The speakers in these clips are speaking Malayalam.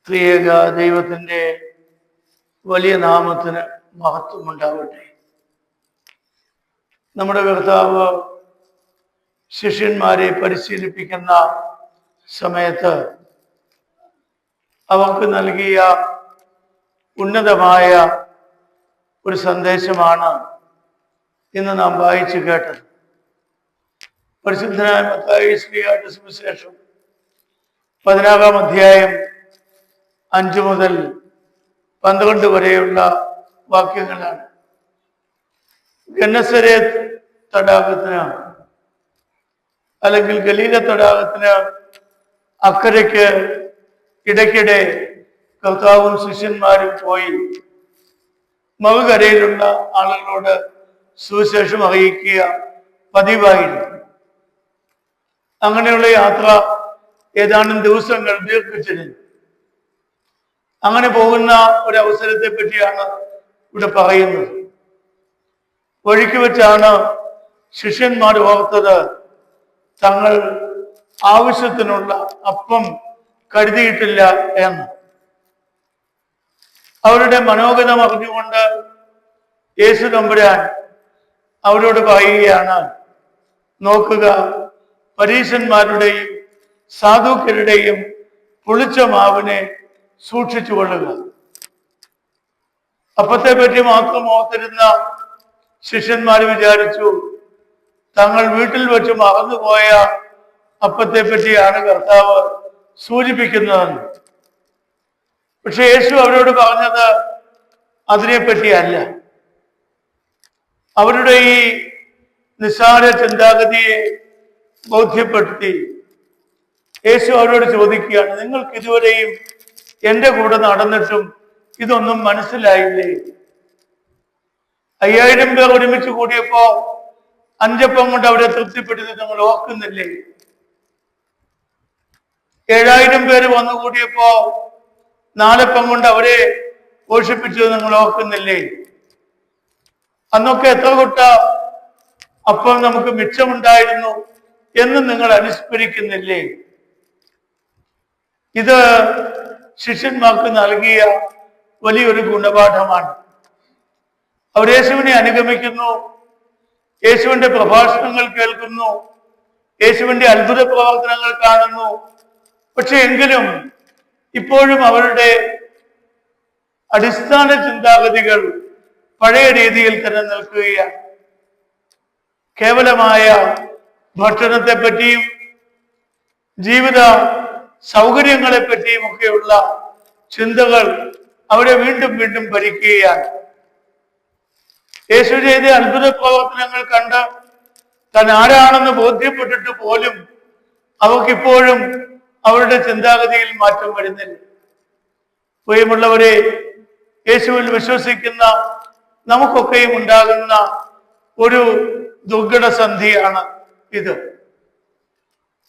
ത്രിയേക ദൈവത്തിൻ്റെ വലിയ നാമത്തിന് മഹത്വമുണ്ടാവട്ടെ. നമ്മുടെ കർത്താവ് ശിഷ്യന്മാരെ പരിശീലിപ്പിക്കുന്ന സമയത്ത് അവർക്ക് നൽകിയ ഉന്നതമായ ഒരു സന്ദേശമാണ് ഇന്ന് നാം വായിച്ചു കേട്ടത്. പരിശുദ്ധനായ മത്തായി ശ്ലീഹായുടെ സുവിശേഷം 16-ാം അധ്യായം 5 മുതൽ 12 വരെയുള്ള വാക്യങ്ങളാണ്. ഗന്നസരേത്ത് തടാകത്തിന് അല്ലെങ്കിൽ ഗലീല തടാകത്തിന് അക്കരയ്ക്ക് ഇടയ്ക്കിടെ കർത്താവും ശിഷ്യന്മാരും പോയി മറുകരയിലുള്ള ആളുകളോട് സുവിശേഷം അറിയിക്കുക പതിവായിരുന്നു. അങ്ങനെയുള്ള യാത്ര ഏതാനും ദിവസങ്ങൾ ദീർഘിച്ചിരുന്നു. അങ്ങനെ പോകുന്ന ഒരവസരത്തെ പറ്റിയാണ് ഇവിടെ പറയുന്നത്. വഴിക്ക് വെച്ചാണ് ശിഷ്യന്മാർ ഓർത്തത് തങ്ങൾ ആവശ്യത്തിനുള്ള അപ്പം കരുതിയിട്ടില്ല എന്ന്. അവരുടെ മനോഗതം അറിഞ്ഞുകൊണ്ട് യേശു തമ്പുരാൻ അവരോട് പറയുകയാണ്, നോക്കുക, പരീശന്മാരുടെയും സാധുക്യരുടെയും പുളിച്ച മാവിനെ സൂക്ഷിച്ചു കൊള്ളുക. അപ്പത്തെ പറ്റി മാത്രം ഓർത്തിരുന്ന ശിഷ്യന്മാർ വിചാരിച്ചു തങ്ങൾ വീട്ടിൽ വെച്ച് മറന്നുപോയ അപ്പത്തെ പറ്റിയാണ് കർത്താവ് സൂചിപ്പിക്കുന്നതെന്ന്. പക്ഷെ യേശു അവരോട് പറഞ്ഞത് അതിനെപ്പറ്റിയല്ല. അവരുടെ ഈ നിസ്സാര ചിന്താഗതിയെ ബോധ്യപ്പെടുത്തി യേശു അവരോട് ചോദിക്കുകയാണ്, നിങ്ങൾക്ക് ഇതുവരെയും എൻ്റെ കൂടെ നടന്നിട്ടും ഇതൊന്നും മനസ്സിലായില്ലേ? 5000 പേർ ഒരുമിച്ച് കൂടിയപ്പോ 5 അപ്പം കൊണ്ട് അവരെ തൃപ്തിപ്പെടുത്തി നിങ്ങൾ ഓർക്കുന്നില്ലേ? 7000 പേര് വന്നു കൂടിയപ്പോ 4 അപ്പം കൊണ്ട് അവരെ പോഷിപ്പിച്ചത് നിങ്ങൾ ഓർക്കുന്നില്ലേ? അന്നൊക്കെ എത്ര കൊട്ട അപ്പം നമുക്ക് മിച്ചമുണ്ടായിരുന്നു എന്ന് നിങ്ങൾ അനുസ്മരിക്കുന്നില്ലേ? ഇത് ശിഷ്യന്മാർക്ക് നൽകിയ വലിയൊരു ഗുണപാഠമാണ്. അവർ യേശുവിനെ അനുഗമിക്കുന്നു, യേശുവിന്റെ പ്രഭാഷണങ്ങൾ കേൾക്കുന്നു, യേശുവിന്റെ അത്ഭുത പ്രവർത്തനങ്ങൾ കാണുന്നു. പക്ഷെ എങ്കിലും ഇപ്പോഴും അവരുടെ അടിസ്ഥാന ചിന്താഗതികൾ പഴയ രീതിയിൽ തന്നെ നിൽക്കുകയാണ്. കേവലമായ ഭക്ഷണത്തെ പറ്റിയും ജീവിത സൗകര്യങ്ങളെ പറ്റിയും ഒക്കെയുള്ള ചിന്തകൾ അവരെ വീണ്ടും വീണ്ടും ഭരിക്കുകയാണ്. യേശു ചെയ്ത അത്ഭുത പ്രവർത്തനങ്ങൾ കണ്ട് താൻ ആരാണെന്ന് ബോധ്യപ്പെട്ടിട്ട് പോലും അവർക്കിപ്പോഴും അവരുടെ ചിന്താഗതിയിൽ മാറ്റം വരുന്നില്ല. പ്രിയമുള്ളവരെ, യേശുവിൽ വിശ്വസിക്കുന്ന നമുക്കൊക്കെയും ഉണ്ടാകുന്ന ഒരു ദുർഘട സന്ധിയാണ് ഇത്.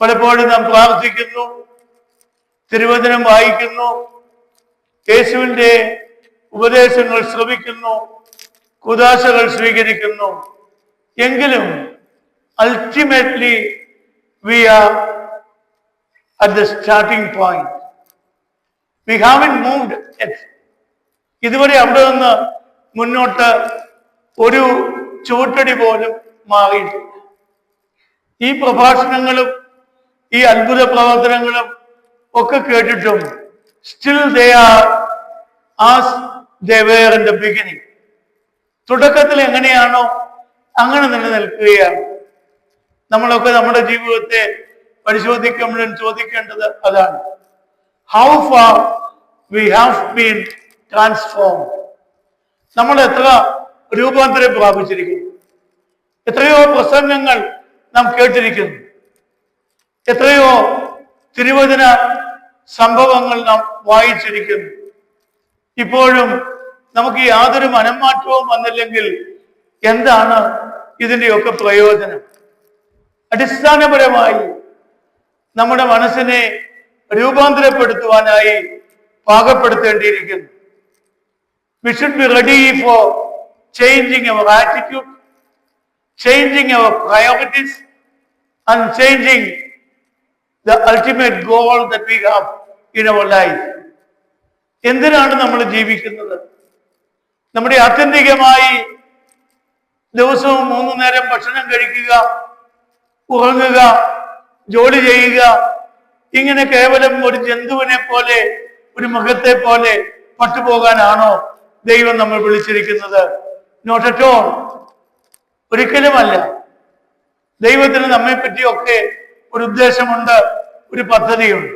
പലപ്പോഴും നാം പ്രാർത്ഥിക്കുന്നു, തിരുവചനം വായിക്കുന്നു, യേശുവിൻ്റെ ഉപദേശങ്ങൾ ശ്രവിക്കുന്നു, കുദാശകൾ സ്വീകരിക്കുന്നു. എങ്കിലും ultimately we are at the starting point. We haven't moved yet. ഇതുവരെ അവിടെ നിന്ന് മുന്നോട്ട് ഒരു ചുവട്ടടി പോലും മാറിയിട്ടില്ല. ഈ പ്രഭാഷണങ്ങളും ഈ അത്ഭുത പ്രവർത്തനങ്ങളും ഒക്കെ കേട്ടിട്ടും still they are as they were in the beginning. തുടക്കത്തിൽ എങ്ങനെയാണോ അങ്ങനെ തന്നെ നിൽക്കുകയാണ്. നമ്മളൊക്കെ നമ്മുടെ ജീവിതത്തെ പരിശോധിക്കുമ്പോഴും ചോദിക്കേണ്ടത് അതാണ്. How far we have been transformed. നമ്മൾ എത്ര രൂപാന്തരം പ്രാപിച്ചിരിക്കുന്നു. എത്രയോ പ്രസംഗങ്ങൾ നാം കേട്ടിരിക്കുന്നു. എത്രയോ തിരുവചന സംഭവങ്ങൾ നാം വായിച്ചിരിക്കുന്നു. ഇപ്പോഴും നമുക്ക് യാതൊരു മനംമാറ്റവും വന്നില്ലെങ്കിൽ എന്താണ് ഇതിൻ്റെയൊക്കെ പ്രയോജനം? അടിസ്ഥാനപരമായി നമ്മുടെ മനസ്സിനെ രൂപാന്തരപ്പെടുത്തുവാനായി പാകപ്പെടുത്തേണ്ടിയിരിക്കുന്നു. We should be ready for changing our attitude, changing our priorities, and changing the ultimate goal that we have in our life. എന്തിനാണ് നമ്മൾ ജീവിക്കുന്നത്? നമ്മുടെ ആത്യന്തികമായി ദിവസവും 3 നേരം ഭക്ഷണം കഴിക്കുക, ഉറങ്ങുക, ജോലി ചെയ്യുക, ഇങ്ങനെ കേവലം ഒരു ജന്തുവിനെ പോലെ, ഒരു മൃഗത്തെ പോലെ പട്ടുപോകാനാണോ ദൈവം നമ്മൾ വിളിച്ചിരിക്കുന്നത്? Not at all. ഒരിക്കലുമല്ല. ദൈവത്തിന് നമ്മെ പറ്റിയൊക്കെ ഒരു ഉദ്ദേശമുണ്ട്, ഒരു പദ്ധതിയുണ്ട്.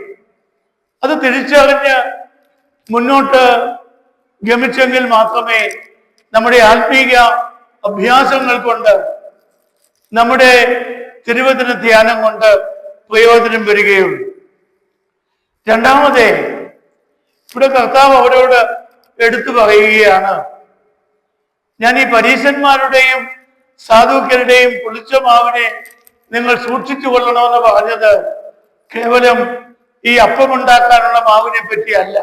അത് തിരിച്ചറിഞ്ഞ് മുന്നോട്ട് ഗമിച്ചെങ്കിൽ മാത്രമേ നമ്മുടെ ആത്മീയ അഭ്യാസങ്ങൾ കൊണ്ട്, നമ്മുടെ തിരുവചന ധ്യാനം കൊണ്ട് പ്രയോജനം വരികയുള്ളൂ. രണ്ടാമതേ, ഇവിടെ കർത്താവ് അവരോട് എടുത്തു പറയുകയാണ്, ഞാൻ ഈ പരീശന്മാരുടെയും സാധുക്യരുടെയും പുളിച്ച മാവിനെ നിങ്ങൾ സൂക്ഷിച്ചു കൊള്ളണമെന്ന് പറഞ്ഞത് കേവലം ഈ അപ്പമുണ്ടാക്കാനുള്ള മാവിനെ പറ്റിയല്ല,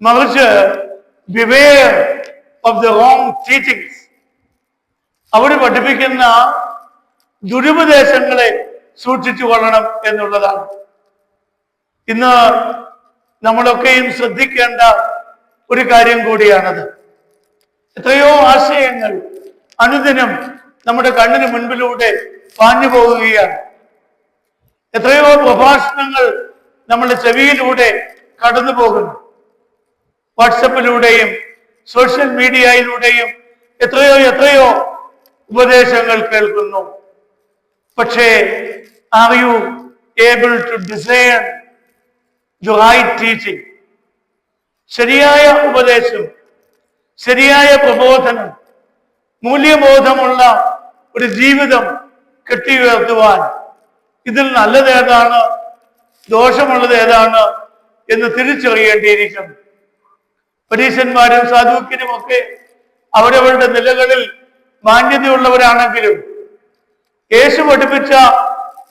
മറിച്ച് beware of the wrong teachings. അവർ പഠിപ്പിക്കുന്ന ദുരുപദേശങ്ങളെ സൂക്ഷിച്ചു കൊള്ളണം എന്നുള്ളതാണ്. ഇന്ന് നമ്മളൊക്കെയും ശ്രദ്ധിക്കേണ്ട ഒരു കാര്യം കൂടിയാണത്. എത്രയോ ആശയങ്ങൾ അനുദിനം നമ്മുടെ കണ്ണിന് മുൻപിലൂടെ പാഞ്ഞു പോകുകയാണ്. എത്രയോ പ്രഭാഷണങ്ങൾ നമ്മുടെ ചെവിയിലൂടെ കടന്നു പോകുന്നു. വാട്സപ്പിലൂടെയും സോഷ്യൽ മീഡിയയിലൂടെയും എത്രയോ ഉപദേശങ്ങൾ കേൾക്കുന്നു. പക്ഷേ are you able to discern the right teaching? ശരിയായ ഉപദേശം, ശരിയായ പ്രബോധനം, മൂല്യബോധമുള്ള ഒരു ജീവിതം കെട്ടിയുയർത്തുവാൻ ഇതിൽ നല്ലത് ഏതാണ്, ദോഷമുള്ളത് ഏതാണ് എന്ന് തിരിച്ചറിയേണ്ടിയിരിക്കുന്നു. പരീശന്മാരും സാധുക്യരും ഒക്കെ അവരവരുടെ നിലകളിൽ മാന്യതയുള്ളവരാണെങ്കിലും യേശു പഠിപ്പിച്ച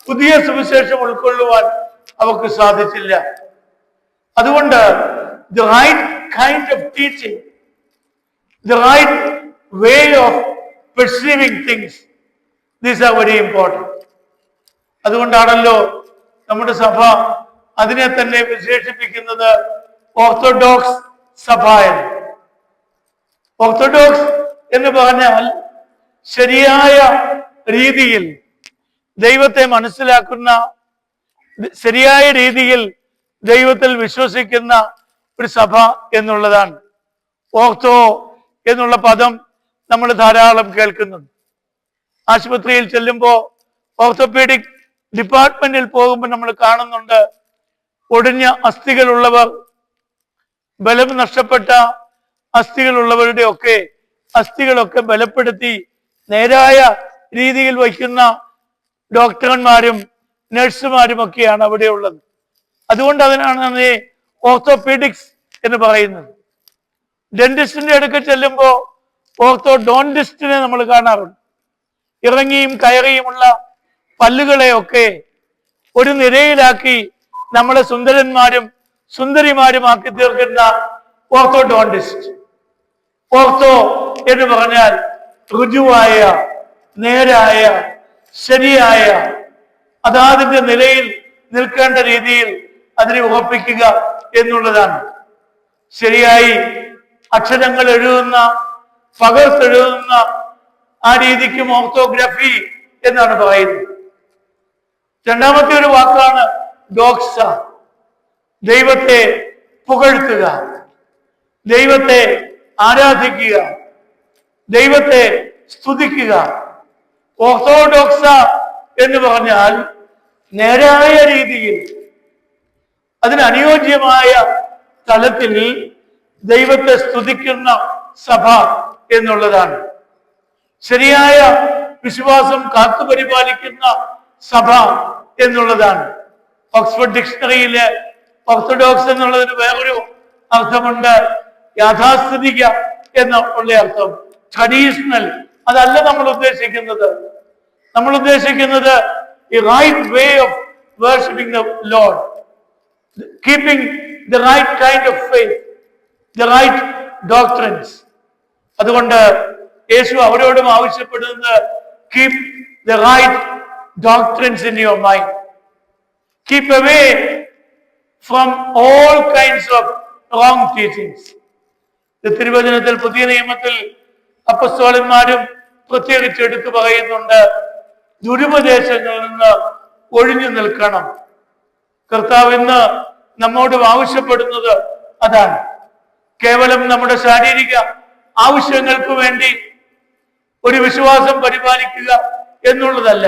പുതിയ സുവിശേഷം ഉൾക്കൊള്ളുവാൻ അവർക്ക് സാധിച്ചില്ല. അതുകൊണ്ട് the right kind of teaching, the right way of perceiving things, these are very important. അതുകൊണ്ടാണല്ലോ നമ്മുടെ സഭ അതിനെ തന്നെ വിശേഷിപ്പിക്കുന്നത് ഓർത്തഡോക്സ് സഭ എന്ന്. ഓർത്തഡോക്സ് എന്ന് പറഞ്ഞാൽ ശരിയായ രീതിയിൽ ദൈവത്തെ മനസ്സിലാക്കുന്ന, ശരിയായ രീതിയിൽ ദൈവത്തിൽ വിശ്വസിക്കുന്ന ഒരു സഭ എന്നുള്ളതാണ്. ഓർത്തോ എന്നുള്ള പദം നമ്മൾ ധാരാളം കേൾക്കുന്നുണ്ട്. ആശുപത്രിയിൽ ചെല്ലുമ്പോൾ, ഓർത്തോപീഡിക് ഡിപ്പാർട്ട്മെന്റിൽ പോകുമ്പോൾ നമ്മൾ കാണുന്നുണ്ട്, ഒടിഞ്ഞ അസ്ഥികളുള്ളവർ, ബലം നഷ്ടപ്പെട്ട അസ്ഥികളുള്ളവരുടെ ഒക്കെ അസ്ഥികളൊക്കെ ബലപ്പെടുത്തി നേരായ രീതിയിൽ വയ്ക്കുന്ന ഡോക്ടർമാരും നഴ്സുമാരും ഒക്കെയാണ് അവിടെ ഉള്ളത്. അതുകൊണ്ട് അതിനാണ് ഓർത്തോപീഡിക്സ് എന്ന് പറയുന്നത്. ഡെന്റിസ്റ്റിന്റെ അടുക്കൽ ചെല്ലുമ്പോൾ ഓർത്തോഡോണ്ടിസ്റ്റിനെ നമ്മൾ കാണാറുണ്ട്. ഇറങ്ങിയും കയറിയുമുള്ള പല്ലുകളെയൊക്കെ ഒരു നിരയിലാക്കി നമ്മളെ സുന്ദരന്മാരും സുന്ദരിമാരുമാക്കി തീർക്കുന്ന ഓർത്തോഡോണ്ടിസ്റ്റ്. ഓർത്തോ എന്ന് പറഞ്ഞാൽ ഋജുവായ, നേരായ, ശരിയായ, അതാതിന്റെ നിലയിൽ നിൽക്കേണ്ട രീതിയിൽ അതിനെ ഉറപ്പിക്കുക എന്നുള്ളതാണ്. ശരിയായി അക്ഷരങ്ങൾ എഴുതുന്ന, പകർത്തെഴുതുന്ന ആ രീതിക്കും ഓർത്തോഗ്രാഫി എന്നാണ് പറയുന്നത്. രണ്ടാമത്തെ ഒരു വാക്കാണ് ഡോക്സ. ദൈവത്തെ പുകഴ്ത്തുക, ദൈവത്തെ ആരാധിക്കുക, ദൈവത്തെ സ്തുതിക്കുക. ഓർത്തോഡോക്സ എന്ന് പറഞ്ഞാൽ നേരായ രീതിയിൽ, അതിനനുയോജ്യമായ തലത്തിൽ ദൈവത്തെ സ്തുതിക്കുന്ന സഭ എന്നുള്ളതാണ്. ശരിയായ വിശ്വാസം കാത്തുപരിപാലിക്കുന്ന സഭ എന്നുള്ളതാണ്. ഓക്സ്ഫോർഡ് ഡിക്ഷണറിയില് ഓർത്തഡോക്സ് എന്നുള്ളതിന് വേറൊരു അർത്ഥമുണ്ട്, യാഥാസ്ഥിതിക എന്നുള്ള അർത്ഥം. ട്രഡീഷണൽ അതല്ല നമ്മൾ ഉദ്ദേശിക്കുന്നത്. നമ്മൾ ഉദ്ദേശിക്കുന്നത് the right way of worshiping the Lord, keeping the right kind of faith, the right doctrines. അതുകൊണ്ട് യേശു അവരോടും ആവശ്യപ്പെടുന്നത് keep the right doctrines in your mind. Keep away from all kinds of wrong teachings. തിരുവചനത്തിൽ പുതിയ നിയമത്തിൽ അപ്പസ്തോലന്മാരും പ്രത്യേകിച്ച് എടുത്തു പറയുന്നുണ്ട്, ദുരുപദേശങ്ങളിൽ നിന്ന് ഒഴിഞ്ഞു നിൽക്കണം. കർത്താവ് ഇന്ന് നമ്മോട് ആവശ്യപ്പെടുന്നത് അതാണ്. കേവലം നമ്മുടെ ശാരീരിക ആവശ്യങ്ങൾക്ക് വേണ്ടി ഒരു വിശ്വാസം പരിപാലിക്കുക എന്നുള്ളതല്ല,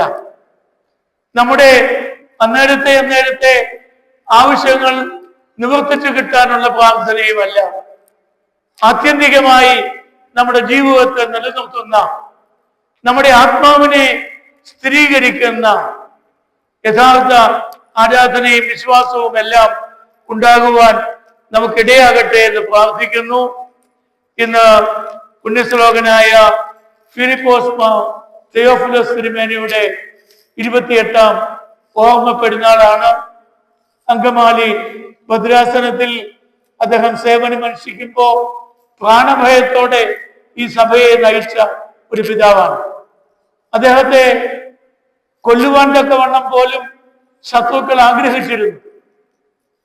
നമ്മുടെ അന്നേരത്തെ ആവശ്യങ്ങൾ നിവർത്തിച്ചു കിട്ടാനുള്ള പ്രാർത്ഥനയുമല്ല, ആത്യന്തികമായി നമ്മുടെ ജീവിതത്തെ നിലനിർത്തുന്ന, നമ്മുടെ ആത്മാവിനെ സ്ഥിരീകരിക്കുന്ന യഥാർത്ഥ ആരാധനയും വിശ്വാസവും എല്ലാം ഉണ്ടാകുവാൻ നമുക്കിടയാകട്ടെ എന്ന് പ്രാർത്ഥിക്കുന്നു. ഇന്ന് പുണ്യശ്ലോകനായ ഫിലിപ്പോസ് തിയോഫിലോസ് തിരുമേനിയുടെ 28ാം ഓർമ്മ പെരുന്നാളാണ്. അങ്കമാലി ഭദ്രാസനത്തിൽ അദ്ദേഹം സേവനമനുഷ്ഠിക്കുമ്പോൾ പ്രാണഭയത്തോടെ ഈ സഭയെ നയിച്ച ഒരു പിതാവാണ്. അദ്ദേഹത്തെ കൊല്ലുവാൻ തക്കവണ്ണം പോലും ശത്രുക്കൾ ആഗ്രഹിച്ചിരുന്നു.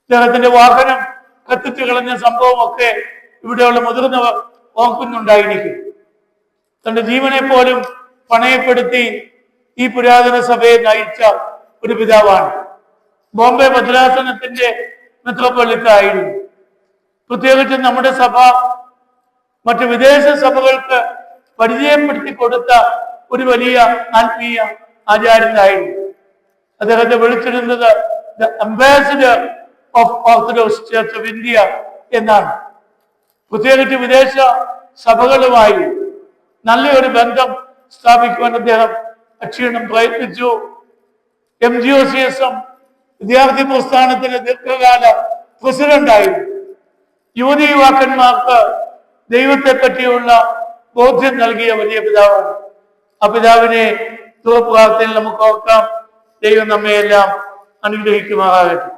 അദ്ദേഹത്തിന്റെ വാഹനം കത്തിച്ചു കളഞ്ഞ സംഭവമൊക്കെ ഇവിടെയുള്ള മുതിർന്നവർ ഓർക്കുന്നുണ്ടായിരിക്കും. തന്റെ ജീവനെ പോലും പണയപ്പെടുത്തി ഈ പുരാതന സഭയെ നയിച്ച ഒരു പിതാവാണ്. ബോംബെ ഭദ്രാസനത്തിന്റെ മെത്രോപ്പൊളിത്തായിരുന്നു. പ്രത്യേകിച്ച് നമ്മുടെ സഭ മറ്റു വിദേശ സഭകൾക്ക് പരിചയപ്പെടുത്തി കൊടുത്ത ഒരു വലിയ ആത്മീയ ആചാര്യനായിരുന്നു. അദ്ദേഹത്തെ വിളിച്ചിരുന്നത് the ambassador of orthodox church of India എന്നാണ്. പ്രത്യേകിച്ച് വിദേശ സഭകളുമായി നല്ലൊരു ബന്ധം സ്ഥാപിക്കുവാൻ അദ്ദേഹം അക്ഷീണം പ്രയത്നിച്ചു. MGOCSM വിദ്യാർത്ഥി പ്രസ്ഥാനത്തിന്റെ ദീർഘകാല പ്രസിഡന്റായിരുന്നു. യുവതി യുവാക്കന്മാർക്ക് ദൈവത്തെ പറ്റിയുള്ള ബോധ്യം നൽകിയ വലിയ പിതാവാണ്. ആ പിതാവിനെ പ്രാർത്ഥനയിൽ നമുക്ക് ഓർക്കാം. ദൈവം നമ്മയെല്ലാം അനുഗ്രഹിക്കുമാറാകട്ടെ.